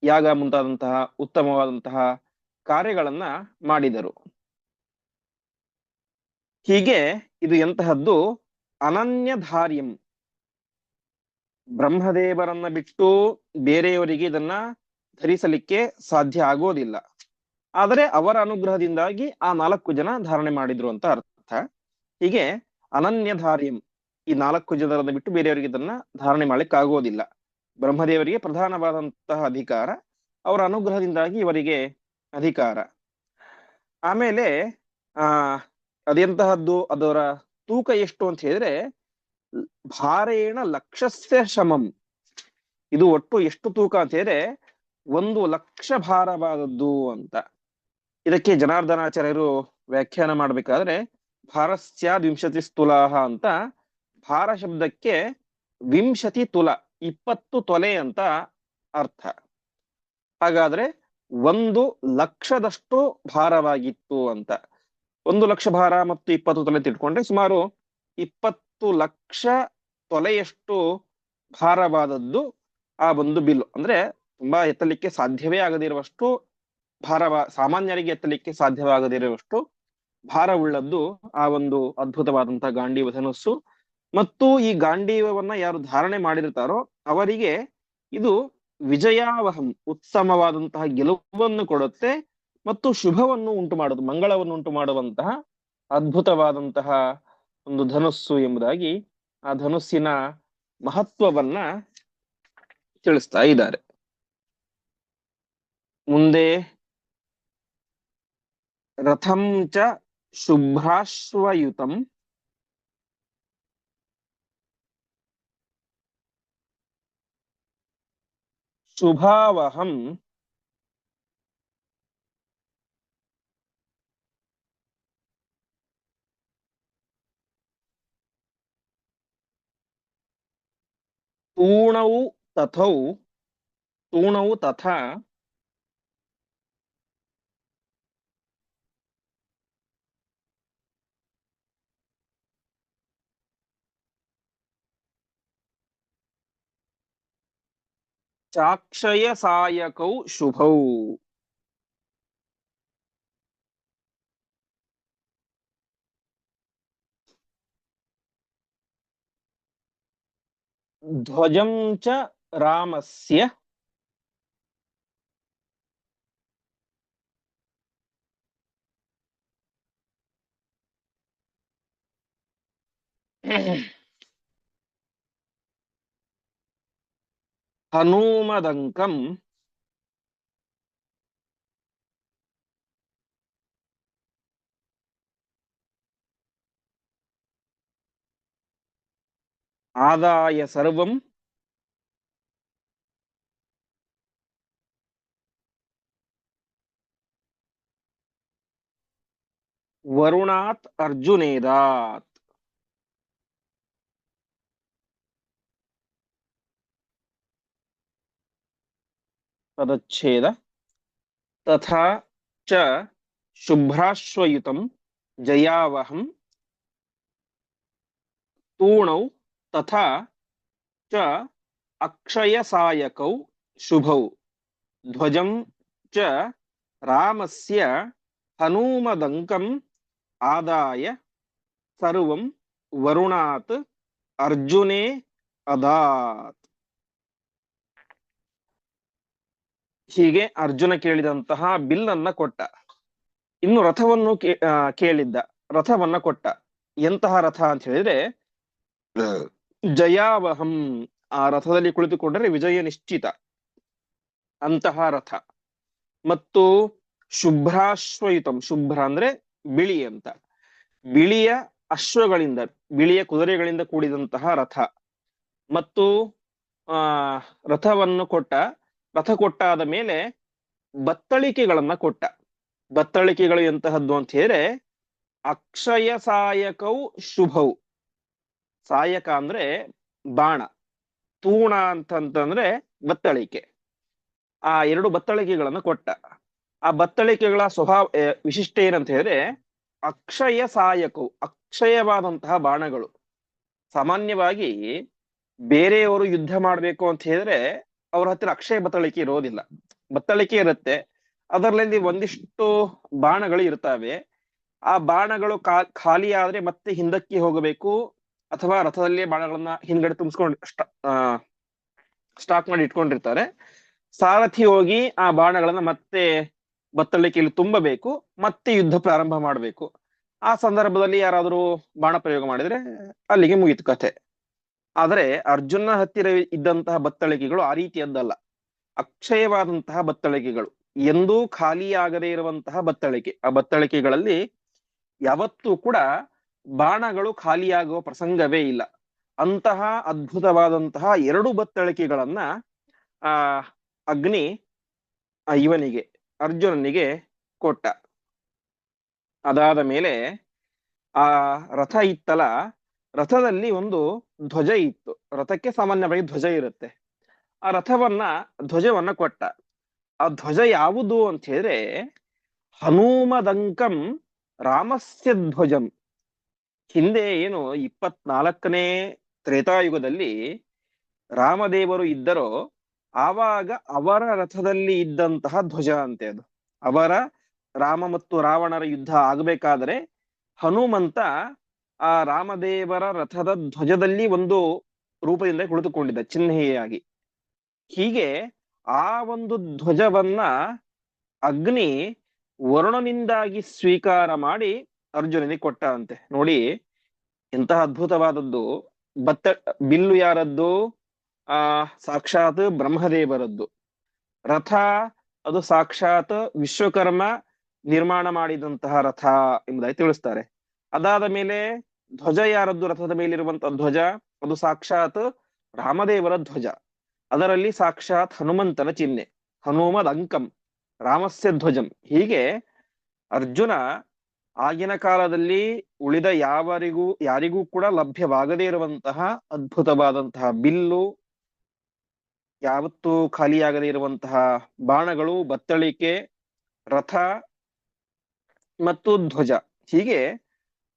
A: ಯಾಗ ಮುಂತಾದಂತಹ ಉತ್ತಮವಾದಂತಹ ಕಾರ್ಯಗಳನ್ನ ಮಾಡಿದರು. ಹೀಗೆ ಇದು ಎಂತಹದ್ದು? ಅನನ್ಯಧಾರ್ಯಂ, ಬ್ರಹ್ಮದೇವರನ್ನ ಬಿಟ್ಟು ಬೇರೆಯವರಿಗೆ ಇದನ್ನ ಧರಿಸಲಿಕ್ಕೆ ಸಾಧ್ಯ ಆಗೋದಿಲ್ಲ. ಆದರೆ ಅವರ ಅನುಗ್ರಹದಿಂದಾಗಿ ಆ 4 ಜನ ಧಾರಣೆ ಮಾಡಿದ್ರು ಅಂತ ಅರ್ಥ. ಹೀಗೆ ಅನನ್ಯಧಾರ್ಯಂ, ಈ 4 ಜನರನ್ನು ಬಿಟ್ಟು ಬೇರೆಯವರಿಗೆ ಇದನ್ನ ಧಾರಣೆ ಮಾಡ್ಲಿಕ್ಕೆ ಆಗೋದಿಲ್ಲ. ಬ್ರಹ್ಮದೇವರಿಗೆ ಪ್ರಧಾನವಾದಂತಹ ಅಧಿಕಾರ, ಅವರ ಅನುಗ್ರಹದಿಂದಾಗಿ ಇವರಿಗೆ ಅಧಿಕಾರ. ಆಮೇಲೆ ಆ ಅದೆಂತಹದ್ದು, ಅದರ ತೂಕ ಎಷ್ಟು ಅಂತ ಹೇಳಿದ್ರೆ ಭಾರೇಣ ಲಕ್ಷಸ್ಯ ಶಮಂ, ಇದು ಒಟ್ಟು ಎಷ್ಟು ತೂಕ ಅಂತ ಹೇಳಿದ್ರೆ 1,00,000 ಭಾರವಾದದ್ದು ಅಂತ. ಇದಕ್ಕೆ ಜನಾರ್ದನಾಚಾರ್ಯರು ವ್ಯಾಖ್ಯಾನ ಮಾಡ್ಬೇಕಾದ್ರೆ ಭಾರಸ್ಯಾದ್ ವಿಂಶತಿ ಸ್ತುಲಾಹ ಅಂತ, ಭಾರ ಶಬ್ದಕ್ಕೆ 20 ತುಲ, 20 ತೊಲೆ ಅಂತ ಅರ್ಥ. ಹಾಗಾದ್ರೆ 1,00,000ದಷ್ಟು ಭಾರವಾಗಿತ್ತು ಅಂತ. 1,00,000 ಭಾರ ಮತ್ತು 20 ತೊಲೆ ತಿಳ್ಕೊಂಡ್ರೆ ಸುಮಾರು 20 ಲಕ್ಷ ತೊಲೆಯಷ್ಟು ಭಾರವಾದದ್ದು ಆ ಒಂದು ಬಿಲ್ಲು. ಅಂದ್ರೆ ತುಂಬಾ ಎತ್ತಲಿಕ್ಕೆ ಸಾಧ್ಯವೇ ಆಗದಿರುವಷ್ಟು ಸಾಮಾನ್ಯರಿಗೆ ಎತ್ತಲಿಕ್ಕೆ ಸಾಧ್ಯವಾಗದಿರುವಷ್ಟು ಭಾರವುಳ್ಳದ್ದು ಆ ಒಂದು ಅದ್ಭುತವಾದಂತಹ ಗಾಂಡೀವ ಧನುಸ್ಸು. ಮತ್ತು ಈ ಗಾಂಡೀವವನ್ನ ಯಾರು ಧಾರಣೆ ಮಾಡಿರ್ತಾರೋ ಅವರಿಗೆ ಇದು ವಿಜಯಾವಹಂ, ಉತ್ತಮವಾದಂತಹ ಗೆಲುವನ್ನು ಕೊಡುತ್ತೆ ಮತ್ತು ಶುಭವನ್ನು ಉಂಟು ಮಾಡುದು, ಮಂಗಳವನ್ನು ಉಂಟು ಮಾಡುವಂತಹ ಅದ್ಭುತವಾದಂತಹ ಒಂದು ಧನುಸ್ಸು ಎಂಬುದಾಗಿ ಆ ಧನುಸ್ಸಿನ ಮಹತ್ವವನ್ನ ತಿಳಿಸ್ತಾ ಇದ್ದಾರೆ. ಮುಂದೆ ರಥಂ ಚ ಶುಭ್ರಾಶ್ವಯುತಂ ಶುಭಾವಹಂ ತೂಣೌ ತಥಾ ಚಾಕ್ಷಯ ಸಾಯಕೌ ಶುಭೌ. ಧ್ವಜಂ ಚ ರಾಮಸ್ಯ ಹನೂಮದಂಕಂ ಆದಾಯ ಸರ್ವಂ ವರುಣಾತ್ ಅರ್ಜುನೇದಾತ್. ಪದಚ್ಛೇದ. ತಥಾ ಚ ಶುಭ್ರಾಶ್ವಯುತಂ ಜಯಾವಹಂ ತೂಣೌ ತಥಾ ಚ ಅಕ್ಷಯ ಸಾಯಕೌ ಶುಭೌ ಧ್ವಜಂ ಚ ರಾಮಸ್ಯ ಹನೂಮದಂಕಂ ಆದಾಯ ಸರ್ವಂ ವರುಣಾತ್ ಅರ್ಜುನೇ ಅದಾತ್. ಹೀಗೆ ಅರ್ಜುನ ಕೇಳಿದಂತಹ ಬಿಲ್ಲನ್ನ ಕೊಟ್ಟ. ಇನ್ನು ರಥವನ್ನು ಕೇಳಿದ್ದ, ರಥವನ್ನ ಕೊಟ್ಟ. ಎಂತಹ ರಥ ಅಂತ ಹೇಳಿದ್ರೆ ಜಯಾವಹಂ, ಆ ರಥದಲ್ಲಿ ಕುಳಿತುಕೊಂಡರೆ ವಿಜಯ ನಿಶ್ಚಿತ ಅಂತಹ ರಥ. ಮತ್ತು ಶುಭ್ರಾಶ್ವಯುತಂ, ಶುಭ್ರ ಅಂದ್ರೆ ಬಿಳಿ ಅಂತ, ಬಿಳಿಯ ಅಶ್ವಗಳಿಂದ, ಬಿಳಿಯ ಕುದುರೆಗಳಿಂದ ಕೂಡಿದಂತಹ ರಥ. ಮತ್ತು ಆ ರಥವನ್ನು ಕೊಟ್ಟ. ರಥ ಕೊಟ್ಟಾದ ಮೇಲೆ ಬತ್ತಳಿಕೆಗಳನ್ನ ಕೊಟ್ಟ. ಬತ್ತಳಿಕೆಗಳು ಎಂತಹದ್ದು ಅಂತ ಹೇಳಿದ್ರೆ ಅಕ್ಷಯ ಸಾಯಕೌ ಶುಭೌ. ಸಾಯಕ ಅಂದ್ರೆ ಬಾಣ, ತೂಣ ಅಂತಂತಂದ್ರೆ ಬತ್ತಳಿಕೆ. ಆ ಎರಡು ಬತ್ತಳಿಕೆಗಳನ್ನು ಕೊಟ್ಟ. ಆ ಬತ್ತಳಿಕೆಗಳ ಸ್ವಭಾವ ವಿಶಿಷ್ಟ ಏನಂತ ಹೇಳಿದ್ರೆ ಅಕ್ಷಯ ಸಾಯಕವು, ಅಕ್ಷಯವಾದಂತಹ ಬಾಣಗಳು. ಸಾಮಾನ್ಯವಾಗಿ ಬೇರೆಯವರು ಯುದ್ಧ ಮಾಡ್ಬೇಕು ಅಂತ ಹೇಳಿದ್ರೆ ಅವ್ರ ಹತ್ತಿರ ಅಕ್ಷಯ ಬತ್ತಳಿಕೆ ಇರೋದಿಲ್ಲ. ಬತ್ತಳಿಕೆ ಇರುತ್ತೆ, ಅದರಲ್ಲಿ ಒಂದಿಷ್ಟು ಬಾಣಗಳು ಇರ್ತವೆ. ಆ ಬಾಣಗಳು ಖಾಲಿ ಆದ್ರೆ ಮತ್ತೆ ಹಿಂದಕ್ಕೆ ಹೋಗಬೇಕು, ಅಥವಾ ರಥದಲ್ಲಿಯೇ ಬಾಣಗಳನ್ನ ಹಿಂದ್ಗಡೆ ತುಂಬಿಸ್ಕೊಂಡು ಸ್ಟಾಕ್ ಮಾಡಿ ಇಟ್ಕೊಂಡಿರ್ತಾರೆ. ಸಾರಥಿ ಹೋಗಿ ಆ ಬಾಣಗಳನ್ನ ಮತ್ತೆ ಬತ್ತಳಿಕೆಯಲ್ಲಿ ತುಂಬಬೇಕು, ಮತ್ತೆ ಯುದ್ಧ ಪ್ರಾರಂಭ ಮಾಡಬೇಕು. ಆ ಸಂದರ್ಭದಲ್ಲಿ ಯಾರಾದರೂ ಬಾಣ ಪ್ರಯೋಗ ಮಾಡಿದ್ರೆ ಅಲ್ಲಿಗೆ ಮುಗಿತು ಕಥೆ. ಆದರೆ ಅರ್ಜುನ ಹತ್ತಿರ ಇದ್ದಂತಹ ಬತ್ತಳಿಕೆಗಳು ಆ ರೀತಿಯದ್ದಲ್ಲ. ಅಕ್ಷಯವಾದಂತಹ ಬತ್ತಳಿಕೆಗಳು, ಎಂದೂ ಖಾಲಿಯಾಗದೇ ಇರುವಂತಹ ಬತ್ತಳಿಕೆ. ಆ ಬತ್ತಳಿಕೆಗಳಲ್ಲಿ ಯಾವತ್ತೂ ಕೂಡ ಬಾಣಗಳು ಖಾಲಿಯಾಗುವ ಪ್ರಸಂಗವೇ ಇಲ್ಲ. ಅಂತಹ ಅದ್ಭುತವಾದಂತಹ ಎರಡು ಬತ್ತಳಿಕೆಗಳನ್ನ ಆ ಅಗ್ನಿ ಇವನಿಗೆ, ಅರ್ಜುನನಿಗೆ ಕೊಟ್ಟ. ಅದಾದ ಮೇಲೆ ಆ ರಥ ಇತ್ತಲ್ಲ, ರಥದಲ್ಲಿ ಒಂದು ಧ್ವಜ ಇತ್ತು. ರಥಕ್ಕೆ ಸಾಮಾನ್ಯವಾಗಿ ಧ್ವಜ ಇರುತ್ತೆ. ಆ ಧ್ವಜವನ್ನ ಕೊಟ್ಟ. ಆ ಧ್ವಜ ಯಾವುದು ಅಂತ ಹೇಳಿದ್ರೆ ಹನುಮದಂಕಂ ರಾಮಸ್ಯ ಧ್ವಜಂ. ಹಿಂದೆ ಏನು 24ನೇ ತ್ರೇತಾಯುಗದಲ್ಲಿ ರಾಮದೇವರು ಇದ್ದರೋ ಆವಾಗ ಅವರ ರಥದಲ್ಲಿ ಇದ್ದಂತಹ ಧ್ವಜ ಅಂತೆ ಅದು. ಅವರ ರಾಮ ಮತ್ತು ರಾವಣರ ಯುದ್ಧ ಆಗಬೇಕಾದ್ರೆ ಹನುಮಂತ ಆ ರಾಮದೇವರ ರಥದ ಧ್ವಜದಲ್ಲಿ ಒಂದು ರೂಪದಿಂದ ಕುಳಿತುಕೊಂಡಿದ್ದ, ಚಿಹ್ನೆಯಾಗಿ. ಹೀಗೆ ಆ ಒಂದು ಧ್ವಜವನ್ನ ಅಗ್ನಿ ವರುಣನಿಂದಾಗಿ ಸ್ವೀಕಾರ ಮಾಡಿ ಅರ್ಜುನನಿಗೆ ಕೊಟ್ಟ ಅಂತೆ. ನೋಡಿ ಎಂತಹ ಅದ್ಭುತವಾದದ್ದು. ಬಿಲ್ಲು ಯಾರದ್ದು? ಸಾಕ್ಷಾತ್ ಬ್ರಹ್ಮದೇವರದ್ದು. ರಥ ಅದು ಸಾಕ್ಷಾತ್ ವಿಶ್ವಕರ್ಮ ನಿರ್ಮಾಣ ಮಾಡಿದಂತಹ ರಥ ಎಂಬುದಾಗಿ ತಿಳಿಸ್ತಾರೆ. ಅದಾದ ಮೇಲೆ ಧ್ವಜ ಯಾರದ್ದು? ರಥದ ಮೇಲಿರುವಂತಹ ಧ್ವಜ ಅದು ಸಾಕ್ಷಾತ್ ರಾಮದೇವರ ಧ್ವಜ. ಅದರಲ್ಲಿ ಸಾಕ್ಷಾತ್ ಹನುಮಂತನ ಚಿಹ್ನೆ, ಹನುಮದ್ ಅಂಕಂ ರಾಮಸ್ಯ ಧ್ವಜಂ. ಹೀಗೆ ಅರ್ಜುನ ಆಗಿನ ಕಾಲದಲ್ಲಿ ಉಳಿದ ಯಾರಿಗೂ ಕೂಡ ಲಭ್ಯವಾಗದೇ ಇರುವಂತಹ ಅದ್ಭುತವಾದಂತಹ ಬಿಲ್ಲು, ಯಾವತ್ತೂ ಖಾಲಿಯಾಗದೇ ಇರುವಂತಹ ಬಾಣಗಳು, ಬತ್ತಳಿಕೆ, ರಥ ಮತ್ತು ಧ್ವಜ, ಹೀಗೆ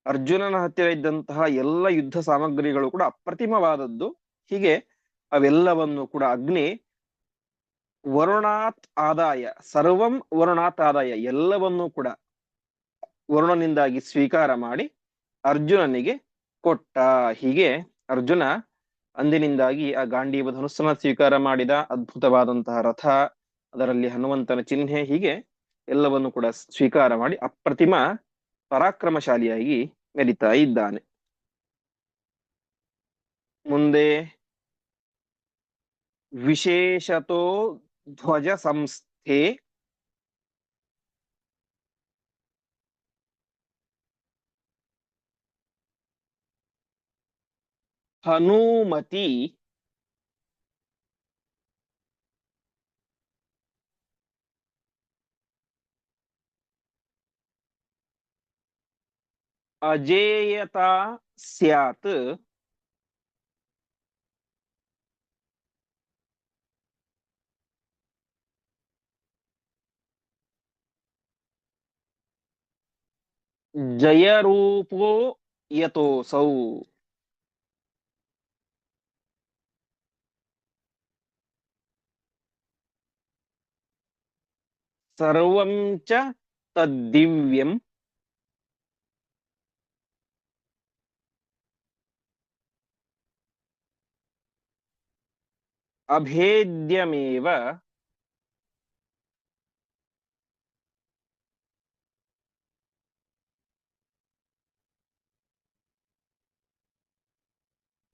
A: ಅರ್ಜುನನ ಹತ್ತಿರ ಇದ್ದಂತಹ ಎಲ್ಲ ಯುದ್ಧ ಸಾಮಗ್ರಿಗಳು ಕೂಡ ಅಪ್ರತಿಮವಾದದ್ದು. ಹೀಗೆ ಅವೆಲ್ಲವನ್ನು ಕೂಡ ಅಗ್ನಿ ವರುಣಾತ್ ಆದಾಯ ಸರ್ವಂ ವರುಣಾತ್ ಆದಾಯ, ಎಲ್ಲವನ್ನೂ ಕೂಡ ವರುಣನಿಂದಾಗಿ ಸ್ವೀಕಾರ ಮಾಡಿ ಅರ್ಜುನನಿಗೆ ಕೊಟ್ಟ. ಹೀಗೆ ಅರ್ಜುನ ಅಂದಿನಿಂದಾಗಿ ಆ ಗಾಂಡೀವ ಧನುಸ್ಸನ್ನ ಸ್ವೀಕಾರ ಮಾಡಿದ. ಅದ್ಭುತವಾದಂತಹ ರಥ, ಅದರಲ್ಲಿ ಹನುಮಂತನ ಚಿಹ್ನೆ, ಹೀಗೆ ಎಲ್ಲವನ್ನು ಕೂಡ ಸ್ವೀಕಾರ ಮಾಡಿ ಅಪ್ರತಿಮ ಪರಾಕ್ರಮಶಾಲಿಯಾಗಿ ಮೆರಿತಾ ಇದ್ದಾನೆ. ಮುಂದೆ ವಿಶೇಷತೋ ಧ್ವಜ ಸಂಸ್ಥೆ ಹನುಮತಿ ಅಜೇಯತಾ ಸ್ಯಾತ್ ಜಯರೂಪೋ ಯತೋಸೌ. ಸರ್ವಂ ಚ ತದ್ದಿವ್ಯಂ ಅಭೇದ್ಯಮೇವ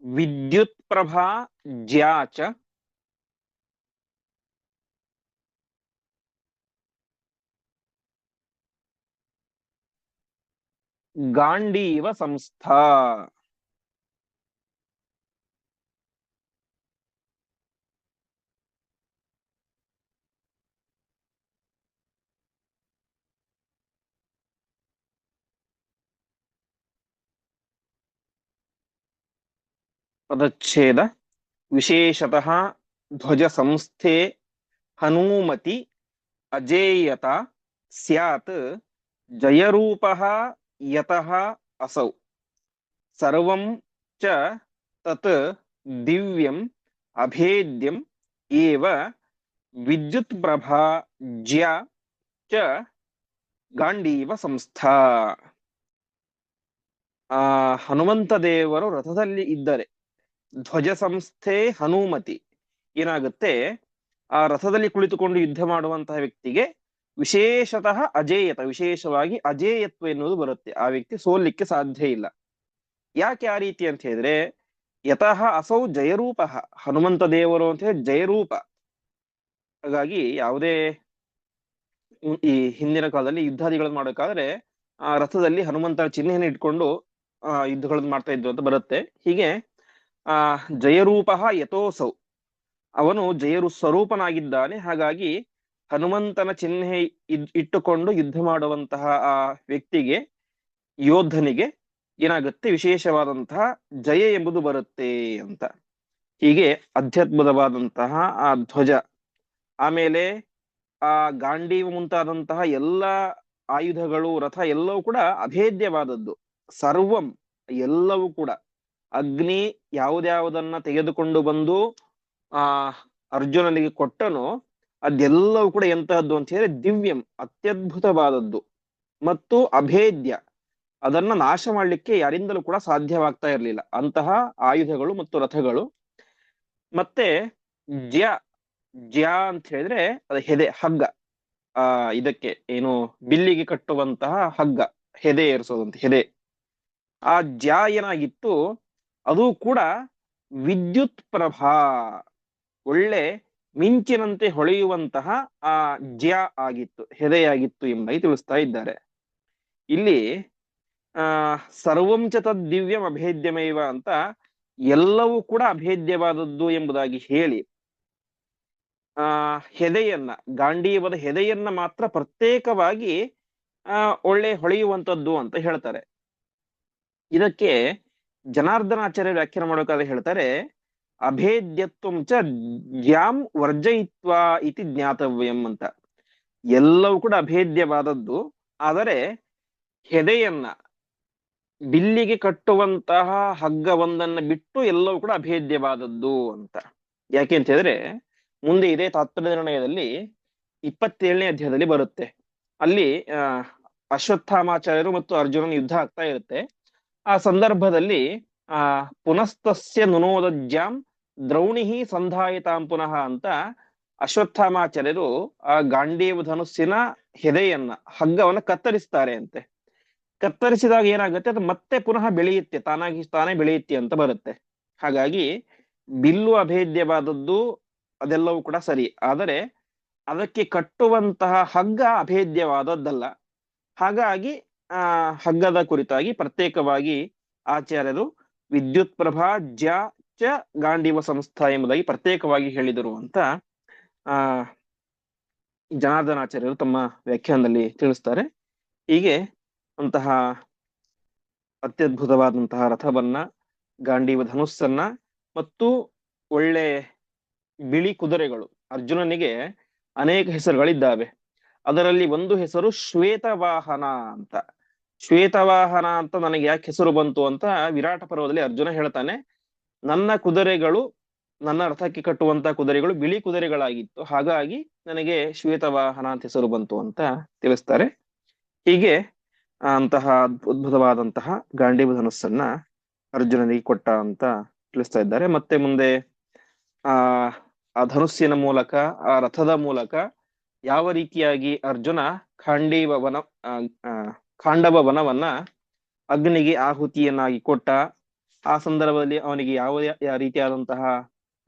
A: ವಿದ್ಯುತ್ಪ್ರಭಾ ಜ್ಯಾ ಚ ಗಾಂಡೀವ ಸಂಸ್ಥಾ. ಪದಚ್ಛೇದ ವಿಶೇಷತಃ ಧ್ವಜ ಸಂಸ್ಥೆ ಹನೂಮತಿ ಅಜೇಯತ ಸ್ಯಾತ್ ಜಯರೂಪಃ ಯತಃ ಅಸೌ. ಸರ್ವಂ ಚ ತತ್ ದಿವ್ಯಂ ಅಭೇದ್ಯಂ ಏವ ವಿದ್ಯುತ್ ಪ್ರಭಾ ಜ್ಯಾ ಚ ಗಾಂಡೀವ ಸಂಸ್ಥಾ. ಹನುಮಂತ ದೇವರು ರಥದಲ್ಲಿ ಇದ್ದರೆ ಧ್ವಜ ಸಂಸ್ಥೆ ಹನುಮತಿ ಏನಾಗುತ್ತೆ, ಆ ರಥದಲ್ಲಿ ಕುಳಿತುಕೊಂಡು ಯುದ್ಧ ಮಾಡುವಂತಹ ವ್ಯಕ್ತಿಗೆ ವಿಶೇಷತಃ ಅಜೇಯತ, ವಿಶೇಷವಾಗಿ ಅಜೇಯತ್ವ ಎನ್ನುವುದು ಬರುತ್ತೆ. ಆ ವ್ಯಕ್ತಿ ಸೋಲಿಕ್ಕೆ ಸಾಧ್ಯ ಇಲ್ಲ. ಯಾಕೆ ಆ ರೀತಿ ಅಂತ ಹೇಳಿದ್ರೆ, ಯತಃ ಅಸೌ ಜಯರೂಪ, ಹನುಮಂತ ದೇವರು ಅಂತ ಹೇಳಿ ಜಯರೂಪ. ಹಾಗಾಗಿ ಯಾವುದೇ ಈ ಹಿಂದಿನ ಕಾಲದಲ್ಲಿ ಯುದ್ಧಾದಿಗಳನ್ನು ಮಾಡಬೇಕಾದ್ರೆ ಆ ರಥದಲ್ಲಿ ಹನುಮಂತರ ಚಿಹ್ನೆಯನ್ನು ಇಟ್ಕೊಂಡು ಯುದ್ಧಗಳನ್ನು ಮಾಡ್ತಾ ಇದ್ರು ಅಂತ ಬರುತ್ತೆ. ಹೀಗೆ ಜಯರೂಪ ಯಥೋಸೌ, ಅವನು ಜಯರು ಸ್ವರೂಪನಾಗಿದ್ದಾನೆ. ಹಾಗಾಗಿ ಹನುಮಂತನ ಚಿಹ್ನೆ ಇಟ್ಟುಕೊಂಡು ಯುದ್ಧ ಮಾಡುವಂತಹ ಆ ವ್ಯಕ್ತಿಗೆ, ಯೋಧನಿಗೆ ಏನಾಗುತ್ತೆ, ವಿಶೇಷವಾದಂತಹ ಜಯ ಎಂಬುದು ಬರುತ್ತೆ ಅಂತ. ಹೀಗೆ ಅತ್ಯದ್ಭುತವಾದಂತಹ ಆ ಧ್ವಜ, ಆಮೇಲೆ ಆ ಗಾಂಡೀವ ಮುಂತಾದಂತಹ ಎಲ್ಲ ಆಯುಧಗಳು, ರಥ ಎಲ್ಲವೂ ಕೂಡ ಅಭೇದ್ಯವಾದದ್ದು. ಸರ್ವಂ ಎಲ್ಲವೂ ಕೂಡ, ಅಗ್ನಿ ಯಾವುದ್ಯಾವುದನ್ನ ತೆಗೆದುಕೊಂಡು ಬಂದು ಆ ಅರ್ಜುನನಿಗೆ ಕೊಟ್ಟನೋ ಅದೆಲ್ಲವೂ ಕೂಡ ಎಂತಹದ್ದು ಅಂತ ಹೇಳಿದ್ರೆ ದಿವ್ಯಂ, ಅತ್ಯದ್ಭುತವಾದದ್ದು ಮತ್ತು ಅಭೇದ್ಯ, ಅದನ್ನ ನಾಶ ಮಾಡ್ಲಿಕ್ಕೆ ಯಾರಿಂದಲೂ ಕೂಡ ಸಾಧ್ಯವಾಗ್ತಾ ಇರಲಿಲ್ಲ ಅಂತಹ ಆಯುಧಗಳು ಮತ್ತು ರಥಗಳು. ಮತ್ತೆ ಜ್ಯ, ಜ್ಯ ಅಂತ ಹೇಳಿದ್ರೆ ಅದು ಹೆದೆ, ಹಗ್ಗ. ಇದಕ್ಕೆ ಏನು ಬಿಲ್ಲಿಗೆ ಕಟ್ಟುವಂತಹ ಹಗ್ಗ, ಹೆದೆ ಏರಿಸೋದಂತ ಹೆದೆ. ಆ ಜ್ಯ ಏನಾಗಿತ್ತು, ಅದು ಕೂಡ ವಿದ್ಯುತ್ ಪ್ರಭಾ, ಒಳ್ಳೆ ಮಿಂಚಿನಂತೆ ಹೊಳೆಯುವಂತಹ ಆ ಜ್ಯ ಆಗಿತ್ತು, ಹೆದೆಯಾಗಿತ್ತು ಎಂಬುದಾಗಿ ತಿಳಿಸ್ತಾ ಇದ್ದಾರೆ. ಇಲ್ಲಿ ಸರ್ವಂಚ ತದ್ ದಿವ್ಯಂ ಅಭೇದ್ಯಮೇವ ಅಂತ ಎಲ್ಲವೂ ಕೂಡ ಅಭೇದ್ಯವಾದದ್ದು ಎಂಬುದಾಗಿ ಹೇಳಿ, ಹೆದೆಯನ್ನ, ಗಾಂಡೀವದ ಹೆದೆಯನ್ನ ಮಾತ್ರ ಪ್ರತ್ಯೇಕವಾಗಿ ಒಳ್ಳೆ ಹೊಳೆಯುವಂಥದ್ದು ಅಂತ ಹೇಳ್ತಾರೆ. ಇದಕ್ಕೆ ಜನಾರ್ದನಾಚಾರ್ಯ ವ್ಯಾಖ್ಯಾನ ಮಾಡೋಕಾದ್ರೆ ಹೇಳ್ತಾರೆ, ಅಭೇದ್ಯತ್ವಂ ಚ ಜ್ಯಾಂ ವರ್ಜಯಿತ್ವ ಇತಿ ಜ್ಞಾತವ್ಯಂ ಅಂತ. ಎಲ್ಲವೂ ಕೂಡ ಅಭೇದ್ಯವಾದದ್ದು, ಆದರೆ ಹೆದೆಯನ್ನ, ಬಿಲ್ಲಿಗೆ ಕಟ್ಟುವಂತಹ ಹಗ್ಗವೊಂದನ್ನ ಬಿಟ್ಟು ಎಲ್ಲವೂ ಕೂಡ ಅಭೇದ್ಯವಾದದ್ದು ಅಂತ. ಯಾಕೆ ಅಂತ ಹೇಳಿದ್ರೆ, ಮುಂದೆ ಇದೇ ತಾತ್ಪರ್ಯ ನಿರ್ಣಯದಲ್ಲಿ 27ನೇ ಅಧ್ಯಾಯದಲ್ಲಿ ಬರುತ್ತೆ. ಅಲ್ಲಿ ಅಶ್ವತ್ಥಾಮಾಚಾರ್ಯರು ಮತ್ತು ಅರ್ಜುನನ ಯುದ್ಧ ಆಗ್ತಾ ಇರುತ್ತೆ. ಆ ಸಂದರ್ಭದಲ್ಲಿ ಪುನಸ್ತಸ್ಯ ನುನೋದಜ್ಜಾಂ ದ್ರೌಣಿಹಿ ಸಂಧಾಯಿತಾಂ ಪುನಃ ಅಂತ ಅಶ್ವತ್ಥಾಮಾಚಾರ್ಯರು ಆ ಗಾಂಡೀವ ಧನುಸ್ಸಿನ ಹೆದೆಯನ್ನ, ಹಗ್ಗವನ್ನ ಕತ್ತರಿಸ್ತಾರೆ ಅಂತೆ. ಕತ್ತರಿಸಿದಾಗ ಏನಾಗುತ್ತೆ, ಅದು ಮತ್ತೆ ಪುನಃ ಬೆಳೆಯುತ್ತೆ, ತಾನೇ ಬೆಳೆಯುತ್ತೆ ಅಂತ ಬರುತ್ತೆ. ಹಾಗಾಗಿ ಬಿಲ್ಲು ಅಭೇದ್ಯವಾದದ್ದು ಅದೆಲ್ಲವೂ ಕೂಡ ಸರಿ, ಆದರೆ ಅದಕ್ಕೆ ಕಟ್ಟುವಂತಹ ಹಗ್ಗ ಅಭೇದ್ಯವಾದದ್ದಲ್ಲ. ಹಾಗಾಗಿ ಹಗ್ಗದ ಕುರಿತಾಗಿ ಪ್ರತ್ಯೇಕವಾಗಿ ಆಚಾರ್ಯರು ವಿದ್ಯುತ್ ಪ್ರಭಾ ಜ್ಯ ಚ ಗಾಂಡೀವ ಸಂಸ್ಥಾ ಎಂಬುದಾಗಿ ಪ್ರತ್ಯೇಕವಾಗಿ ಹೇಳಿದರು ಅಂತ ಆ ಜನಾರ್ದನಾಚಾರ್ಯರು ತಮ್ಮ ವ್ಯಾಖ್ಯಾನದಲ್ಲಿ ತಿಳಿಸ್ತಾರೆ. ಹೀಗೆ ಅಂತಹ ಅತ್ಯದ್ಭುತವಾದಂತಹ ರಥವನ್ನ, ಗಾಂಡೀವ ಧನುಸ್ಸನ್ನ ಮತ್ತು ಒಳ್ಳೆ ಬಿಳಿ ಕುದುರೆಗಳು. ಅರ್ಜುನನಿಗೆ ಅನೇಕ ಹೆಸರುಗಳಿದ್ದಾವೆ. ಅದರಲ್ಲಿ ಒಂದು ಹೆಸರು ಶ್ವೇತವಾಹನ ಅಂತ. ಶ್ವೇತವಾಹನ ಅಂತ ನನಗೆ ಯಾಕೆ ಹೆಸರು ಬಂತು ಅಂತ ವಿರಾಟ ಪರ್ವದಲ್ಲಿ ಅರ್ಜುನ ಹೇಳ್ತಾನೆ. ನನ್ನ ಕುದುರೆಗಳು, ನನ್ನ ರಥಕ್ಕೆ ಕಟ್ಟುವಂತ ಕುದುರೆಗಳು ಬಿಳಿ ಕುದುರೆಗಳಾಗಿತ್ತು, ಹಾಗಾಗಿ ನನಗೆ ಶ್ವೇತವಾಹನ ಅಂತ ಹೆಸರು ಬಂತು ಅಂತ ತಿಳಿಸ್ತಾರೆ. ಹೀಗೆ ಅಂತಹ ಅದ್ಭುತವಾದಂತಹ ಗಾಂಡೀವ ಧನುಸ್ಸನ್ನ ಅರ್ಜುನನಿಗೆ ಕೊಟ್ಟ ಅಂತ ತಿಳಿಸ್ತಾ ಇದ್ದಾರೆ. ಮತ್ತೆ ಮುಂದೆ ಆ ಆ ಧನುಸ್ಸಿನ ಮೂಲಕ, ಆ ರಥದ ಮೂಲಕ ಯಾವ ರೀತಿಯಾಗಿ ಅರ್ಜುನ ಖಾಂಡವ ವನವನ್ನ ಅಗ್ನಿಗೆ ಆಹುತಿಯನ್ನಾಗಿ ಕೊಟ್ಟ, ಆ ಸಂದರ್ಭದಲ್ಲಿ ಅವನಿಗೆ ಯಾವ ರೀತಿಯಾದಂತಹ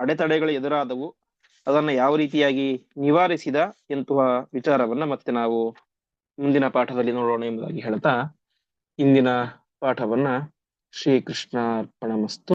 A: ಅಡೆತಡೆಗಳು ಎದುರಾದವು, ಅದನ್ನ ಯಾವ ರೀತಿಯಾಗಿ ನಿವಾರಿಸಿದ ಎಂತಹ ವಿಚಾರವನ್ನ ಮತ್ತೆ ನಾವು ಮುಂದಿನ ಪಾಠದಲ್ಲಿ ನೋಡೋಣ ಎಂಬುದಾಗಿ ಹೇಳ್ತಾ ಇಂದಿನ ಪಾಠವನ್ನ ಶ್ರೀಕೃಷ್ಣ ಅರ್ಪಣಮಸ್ತು.